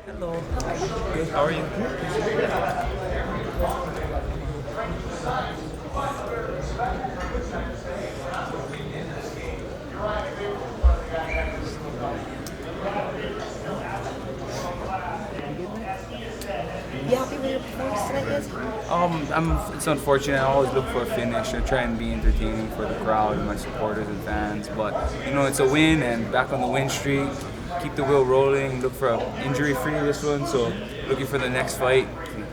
Hello. Good. How are you? You happy with your performance tonight, Yancy? It's unfortunate. I always look for a finish. I try and be entertaining for the crowd and my supporters and fans. But it's a win and back on the win streak. Keep the wheel rolling. Look for injury-free this one. So looking for the next fight.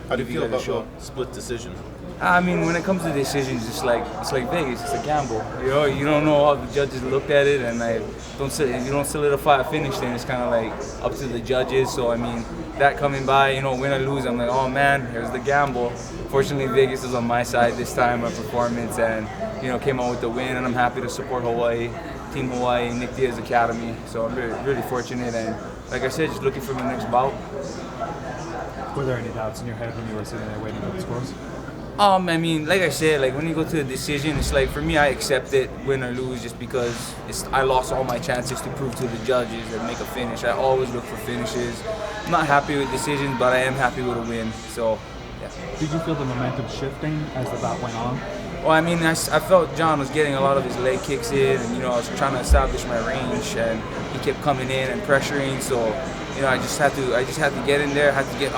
How do you Give feel guys a about show. the split decision? I mean, when it comes to decisions, it's like Vegas. It's a gamble. You don't know how the judges looked at it, and if you don't solidify a finish, then it's kind of like up to the judges. So I mean, that coming by, win or lose, I'm like, oh man, here's the gamble. Fortunately, Vegas is on my side this time, my performance, and came out with the win, and I'm happy to support Hawaii, Team Hawaii, Nick Diaz Academy. So I'm really fortunate, and like I said, just looking for my next bout. Were there any doubts in your head when you were sitting there waiting for the scores? I mean, like I said, like when you go to a decision, it's like for me, I accept it, win or lose, just because I lost all my chances to prove to the judges and make a finish. I always look for finishes. I'm not happy with decisions, but I am happy with a win. So, yeah. Did you feel the momentum shifting as the bout went on? Well, I mean, I felt John was getting a lot of his leg kicks in, and I was trying to establish my range, and he kept coming in and pressuring. So, I just had to get in there, had to get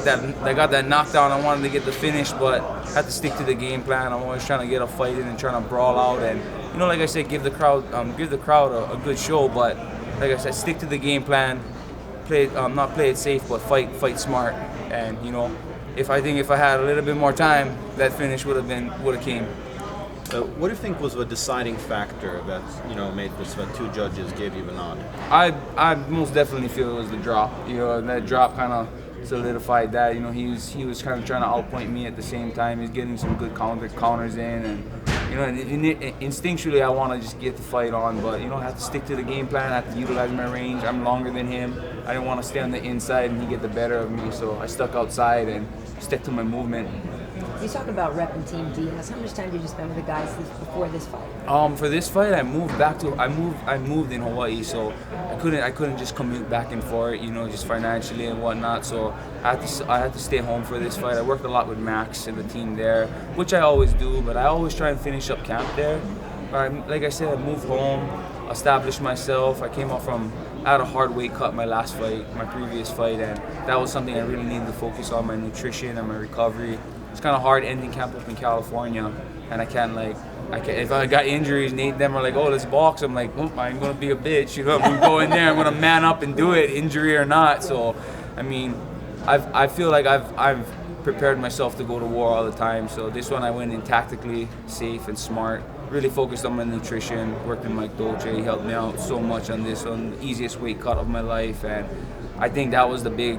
that. I got that knockdown. I wanted to get the finish, but had to stick to the game plan. I'm always trying to get a fight in and trying to brawl out, and like I said, give the crowd a good show. But like I said, stick to the game plan. Not play it safe, but fight smart. And if I had a little bit more time, that finish would have came. What do you think was the deciding factor that made this that two judges gave you the nod? I most definitely feel it was the drop. That drop kind of solidified that. He was kind of trying to outpoint me at the same time. He's getting some good counters in, and instinctually I want to just get the fight on, but I have to stick to the game plan. I have to utilize my range. I'm longer than him. I didn't want to stay on the inside and he get the better of me, so I stuck outside and stuck to my movement. You talk about repping Team Diaz. How much time did you spend with the guys before this fight? For this fight, I moved in Hawaii, so I couldn't just commute back and forth, just financially and whatnot. So I had to stay home for this fight. I worked a lot with Max and the team there, which I always do, but I always try and finish up camp there. But like I said, I moved home, established myself. I had a hard weight cut my previous fight, and that was something I really needed to focus on, my nutrition and my recovery. It's kind of hard ending camp up in California, and I can't if I got injuries, Nate them are like, oh, let's box. I'm like, I'm gonna be a bitch, I'm go in there, I'm gonna man up and do it, injury or not. So, I mean, I feel like I've prepared myself to go to war all the time. So this one I went in tactically, safe and smart. Really focused on my nutrition. Worked with Mike Dolce. He helped me out so much on this one, the easiest weight cut of my life, and I think that was the big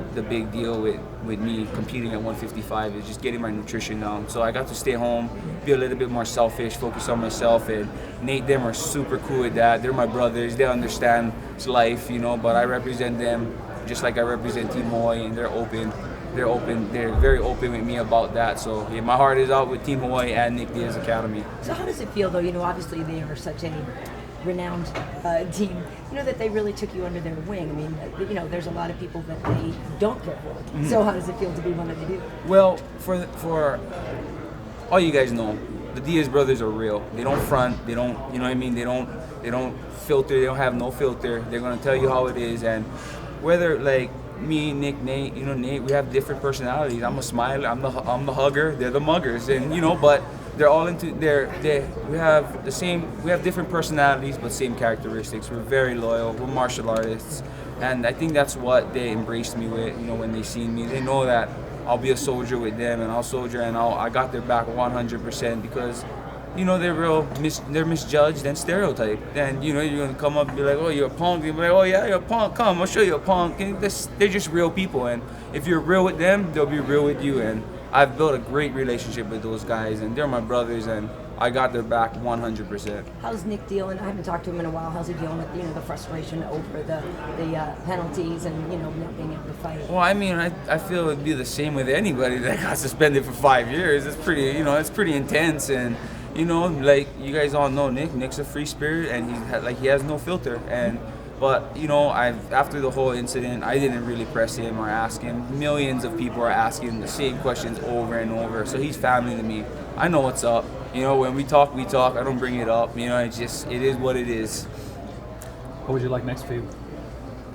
deal with me competing at 155, is just getting my nutrition down. So I got to stay home, be a little bit more selfish, focus on myself, and Nate them are super cool with that. They're my brothers. They understand life, but I represent them just like I represent Team Hawaii, and they're open. They're very open with me about that. So yeah, my heart is out with Team Hawaii and Nick Diaz Academy. So how does it feel, though? Obviously they are such a renowned team. That they really took you under their wing. I mean, there's a lot of people that they don't care for. Mm-hmm. So how does it feel to be one that they do? Well, for all you guys know, the Diaz brothers are real. They don't front. They don't. They don't filter. They don't have no filter. They're gonna tell you how it is. And whether like me, Nick, Nate, Nate, we have different personalities. I'm a smiler. I'm the hugger. They're the muggers. And but they're all we have different personalities but same characteristics. We're very loyal. We're martial artists, and I think that's what they embraced me with. When they see me, they know that I'll be a soldier with them, and I'll soldier, and I got their back 100% because they're misjudged and stereotyped. And you're gonna come up and be like, oh, you're a punk. You'll be like, oh yeah, you're a punk. Come, I'll show you a punk. And they're just real people, and if you're real with them, they'll be real with you. And I've built a great relationship with those guys, and they're my brothers, and I got their back 100%. How's Nick dealing? I haven't talked to him in a while. How's he dealing with the frustration over the penalties and not being able to fight? Well, I mean, I feel it'd be the same with anybody that got suspended for 5 years. It's pretty it's pretty intense, and like you guys all know, Nick's a free spirit, and he has no filter. And But you know, after the whole incident, I didn't really press him or ask him. Millions of people are asking the same questions over and over. So he's family to me. I know what's up. You know, when we talk, we talk. I don't bring it up. You know, it is what it is. What would you like next for you?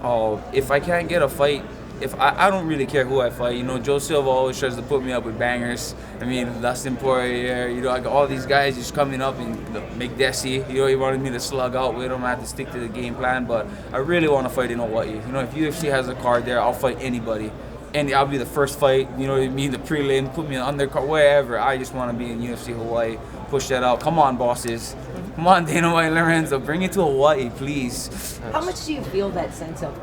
Oh, if I can't get a fight, if I don't really care who I fight. You know, Joe Silva always tries to put me up with bangers. I mean, Dustin Poirier, you know, I got all these guys just coming up, and McDessie, you know, he wanted me to slug out with him. I had to stick to the game plan, but I really want to fight in Hawaii. You know, if UFC has a card there, I'll fight anybody. And I'll be the first fight, you know what I mean, the prelim, put me on undercard, wherever. I just want to be in UFC Hawaii, push that out. Come on, bosses. Come on, Dana White, Lorenzo, bring it to Hawaii, please. How much do you feel that sense of,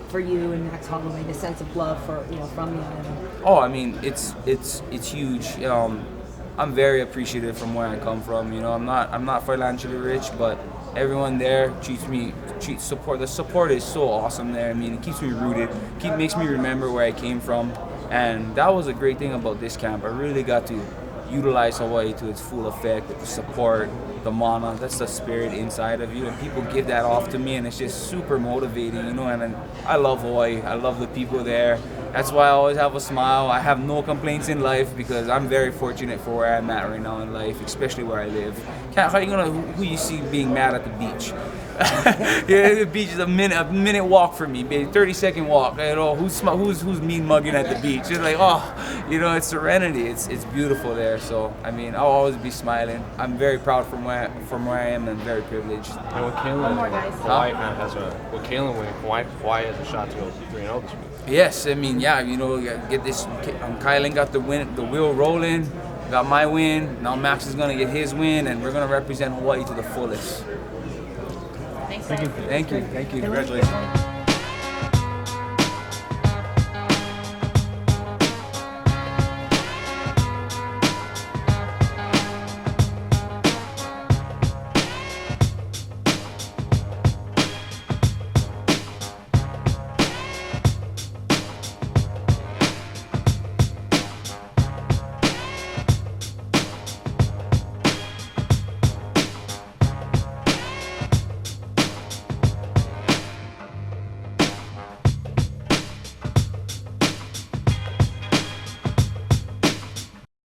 for you and Max Holloway, the sense of love for, you know, from the island? Oh, I mean, it's huge. I'm very appreciative from where I come from. You know, I'm not financially rich, but everyone there support. The support is so awesome there. I mean, it keeps me rooted, makes me remember where I came from, and that was a great thing about this camp. I really got to utilize Hawaii to its full effect. The support, the mana, that's the spirit inside of you, and people give that off to me, and it's just super motivating, you know. And I love Hawaii. I love the people there. That's why I always have a smile. I have no complaints in life because I'm very fortunate for where I'm at right now in life, especially where I live. How are you gonna who you see being mad at the beach? Yeah, the beach is a minute walk from me, baby. 30-second walk. You know, who's mean mugging at the beach? It's like, oh, you know, it's serenity. It's beautiful there. So I mean, I'll always be smiling. I'm very proud from where I am, and very privileged. And with Kalen, One more, guys. Hawaii has Hawaii has a shot to go 3-0 this week. Yes, I mean, yeah, you know, get this. Kylan got the wheel rolling. Got my win. Now Max is gonna get his win, and we're gonna represent Hawaii to the fullest. Thanks, Thank you. Thank you. Congratulations.